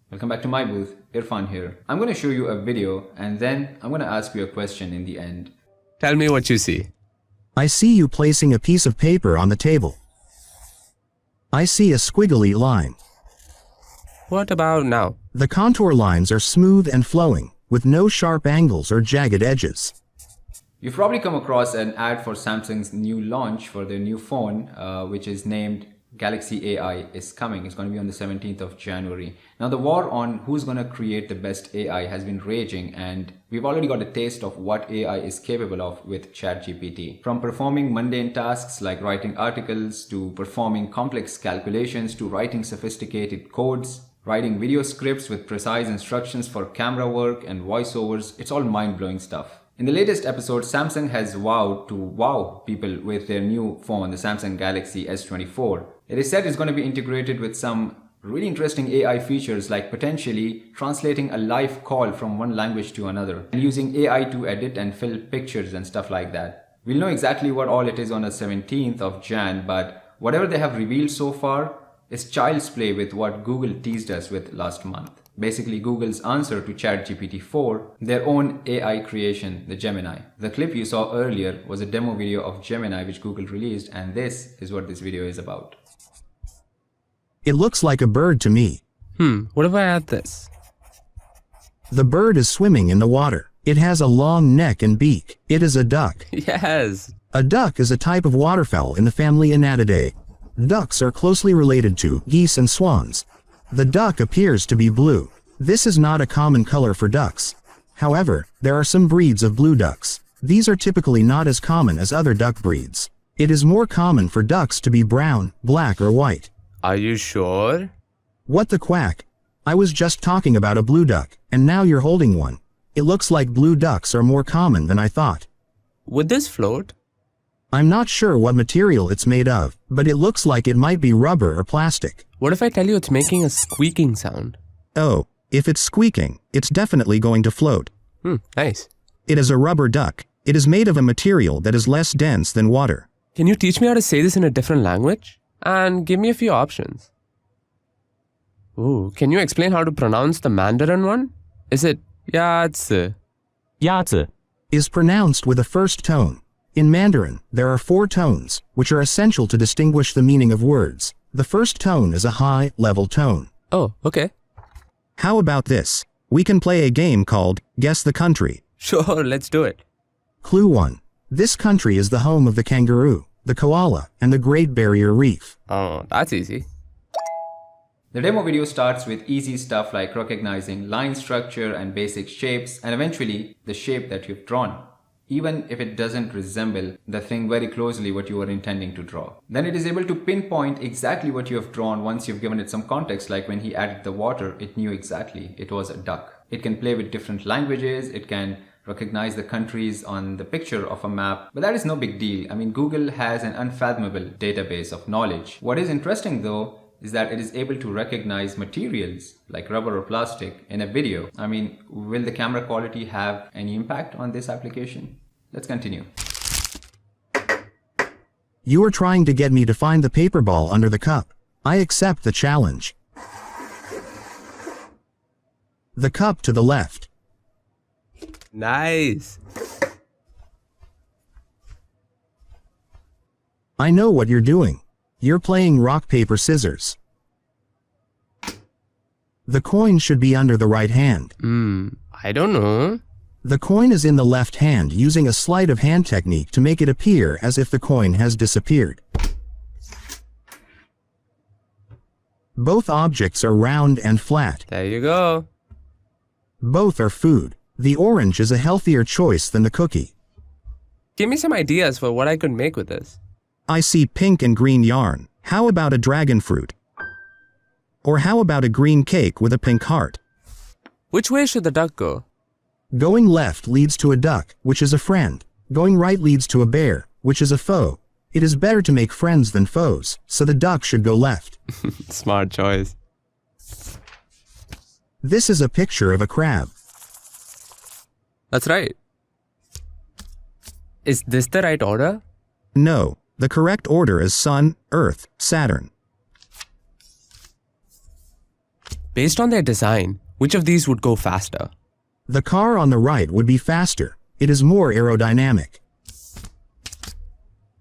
Welcome back to MiiBooth. Irfan here. I'm going to show you a video and then I'm going to ask you a question in the end. Tell me what you see. I see you placing a piece of paper on the table. I see a squiggly line. What about now? The contour lines are smooth and flowing, with no sharp angles or jagged edges. You've probably come across an ad for Samsung's new launch for their new phone, which is named Galaxy AI is coming. It's going to be on the 17th of January. Now, the war on who's going to create the best AI has been raging, and we've already got a taste of what AI is capable of with ChatGPT. From performing mundane tasks like writing articles, to performing complex calculations, to writing sophisticated codes, writing video scripts with precise instructions for camera work and voiceovers, it's all mind-blowing stuff. In the latest episode, Samsung has vowed to wow people with their new phone, the Samsung Galaxy S24. It is said it's going to be integrated with some really interesting AI features like potentially translating a live call from one language to another and using AI to edit and fill pictures and stuff like that. We'll know exactly what all it is on the 17th of Jan, but whatever they have revealed so far is child's play with what Google teased us with last month. Basically, Google's answer to ChatGPT 4, their own AI creation, the Gemini. The clip you saw earlier was a demo video of Gemini which Google released, and this is what this video is about. It looks like a bird to me. What if I add this? The bird is swimming in the water. It has a long neck and beak. It is a duck. Yes. A duck is a type of waterfowl in the family Anatidae. Ducks are closely related to geese and swans. The duck appears to be blue. This is not a common color for ducks. However, there are some breeds of blue ducks. These are typically not as common as other duck breeds. It is more common for ducks to be brown, black, or white. Are you sure? What the quack? I was just talking about a blue duck, and now you're holding one. It looks like blue ducks are more common than I thought. Would this float? I'm not sure what material it's made of, but it looks like it might be rubber or plastic. What if I tell you it's making a squeaking sound? Oh, if it's squeaking, it's definitely going to float. Nice. It is a rubber duck. It is made of a material that is less dense than water. Can you teach me how to say this in a different language? And give me a few options. Ooh, can you explain how to pronounce the Mandarin one? Is it Yazi? Yazi Is pronounced with a first tone. In Mandarin, there are 4 tones, which are essential to distinguish the meaning of words. The first tone is a high-level tone. Oh, okay. How about this? We can play a game called Guess the Country. Sure, let's do it. Clue 1. This country is the home of the kangaroo, the koala, and the Great Barrier Reef. Oh, that's easy. The demo video starts with easy stuff like recognizing line structure and basic shapes, and eventually the shape that you've drawn, even if it doesn't resemble the thing very closely what you were intending to draw. Then it is able to pinpoint exactly what you have drawn once you've given it some context, like when he added the water, it knew exactly it was a duck. It can play with different languages, it can recognize the countries on the picture of a map, but that is no big deal. I mean, Google has an unfathomable database of knowledge. What is interesting though is that it is able to recognize materials like rubber or plastic in a video. I mean, will the camera quality have any impact on this application? Let's continue. You are trying to get me to find the paper ball under the cup. I accept the challenge. The cup to the left. Nice. I know what you're doing. You're playing rock, paper, scissors. The coin should be under the right hand. I don't know. The coin is in the left hand using a sleight of hand technique to make it appear as if the coin has disappeared. Both objects are round and flat. There you go. Both are food. The orange is a healthier choice than the cookie. Give me some ideas for what I could make with this. I see pink and green yarn. How about a dragon fruit? Or how about a green cake with a pink heart? Which way should the duck go? Going left leads to a duck, which is a friend. Going right leads to a bear, which is a foe. It is better to make friends than foes, so the duck should go left. Smart choice. This is a picture of a crab. That's right. Is this the right order? No, the correct order is Sun, Earth, Saturn. Based on their design, which of these would go faster? The car on the right would be faster. It is more aerodynamic.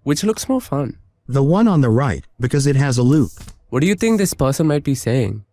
Which looks more fun? The one on the right, because it has a loop. What do you think this person might be saying?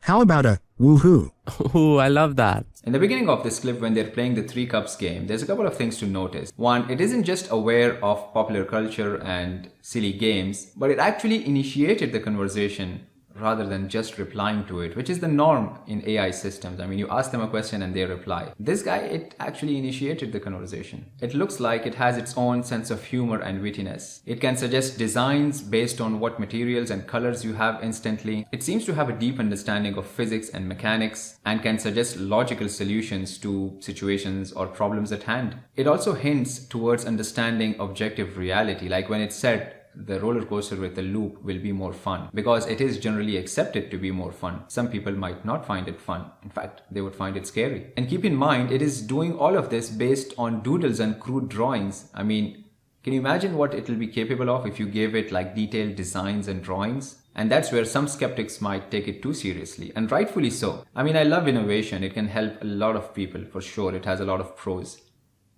How about a woohoo? Ooh, I love that. In the beginning of this clip, when they're playing the Three Cups game, there's a couple of things to notice. One, it isn't just aware of popular culture and silly games, but it actually initiated the conversation rather than just replying to it, which is the norm in AI systems. I mean, you ask them a question and they reply. This guy, it actually initiated the conversation. It looks like it has its own sense of humor and wittiness. It can suggest designs based on what materials and colors you have instantly. It seems to have a deep understanding of physics and mechanics and can suggest logical solutions to situations or problems at hand. It also hints towards understanding objective reality, like when it said, the roller coaster with the loop will be more fun, because it is generally accepted to be more fun. Some people might not find it fun. In fact, they would find it scary. And keep in mind, it is doing all of this based on doodles and crude drawings. I mean, can you imagine what it will be capable of if you gave it like detailed designs and drawings? And that's where some skeptics might take it too seriously, and rightfully so. I mean, I love innovation. It can help a lot of people, for sure. It has a lot of pros.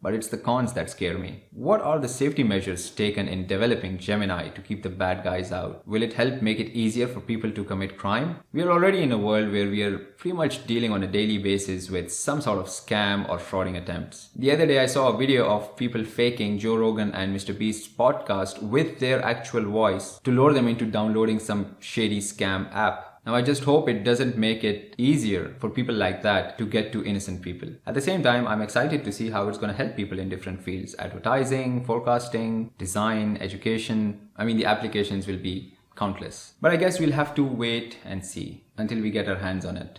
But it's the cons that scare me. What are the safety measures taken in developing Gemini to keep the bad guys out? Will it help make it easier for people to commit crime? We are already in a world where we are pretty much dealing on a daily basis with some sort of scam or frauding attempts. The other day I saw a video of people faking Joe Rogan and Mr. Beast's podcast with their actual voice to lure them into downloading some shady scam app. Now, I just hope it doesn't make it easier for people like that to get to innocent people. At the same time, I'm excited to see how it's going to help people in different fields. Advertising, forecasting, design, education. I mean, the applications will be countless. But I guess we'll have to wait and see until we get our hands on it.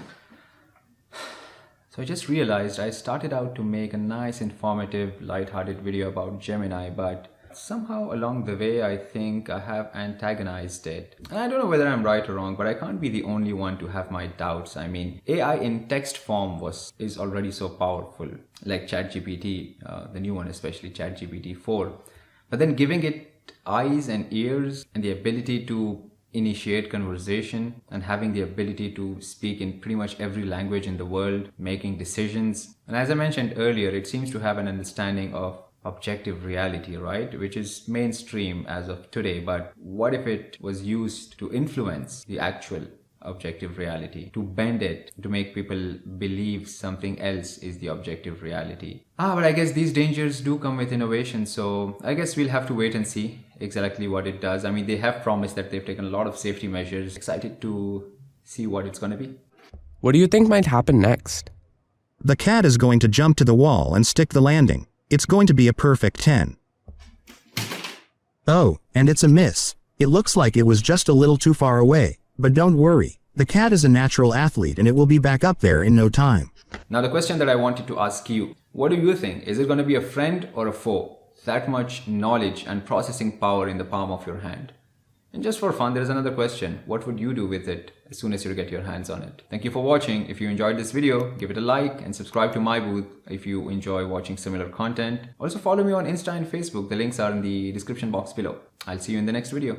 So I just realized I started out to make a nice, informative, light-hearted video about Gemini, but somehow along the way, I think I have antagonized it. And I don't know whether I'm right or wrong, but I can't be the only one to have my doubts. I mean, AI in text form is already so powerful, like ChatGPT, the new one, especially ChatGPT 4. But then giving it eyes and ears and the ability to initiate conversation and having the ability to speak in pretty much every language in the world, making decisions. And as I mentioned earlier, it seems to have an understanding of objective reality, right? Which is mainstream as of today. But what if it was used to influence the actual objective reality, to bend it, to make people believe something else is the objective reality? But I guess these dangers do come with innovation. So I guess we'll have to wait and see exactly what it does. I mean, they have promised that they've taken a lot of safety measures. Excited to see what it's going to be. What do you think might happen next? The cat is going to jump to the wall and stick the landing. It's going to be a perfect 10. Oh, and it's a miss. It looks like it was just a little too far away. But don't worry, the cat is a natural athlete and it will be back up there in no time. Now the question that I wanted to ask you, what do you think? Is it going to be a friend or a foe? That much knowledge and processing power in the palm of your hand. And just for fun, there's another question. What would you do with it as soon as you get your hands on it? Thank you for watching. If you enjoyed this video, give it a like and subscribe to MiiBooth if you enjoy watching similar content. Also follow me on Insta and Facebook. The links are in the description box below. I'll see you in the next video.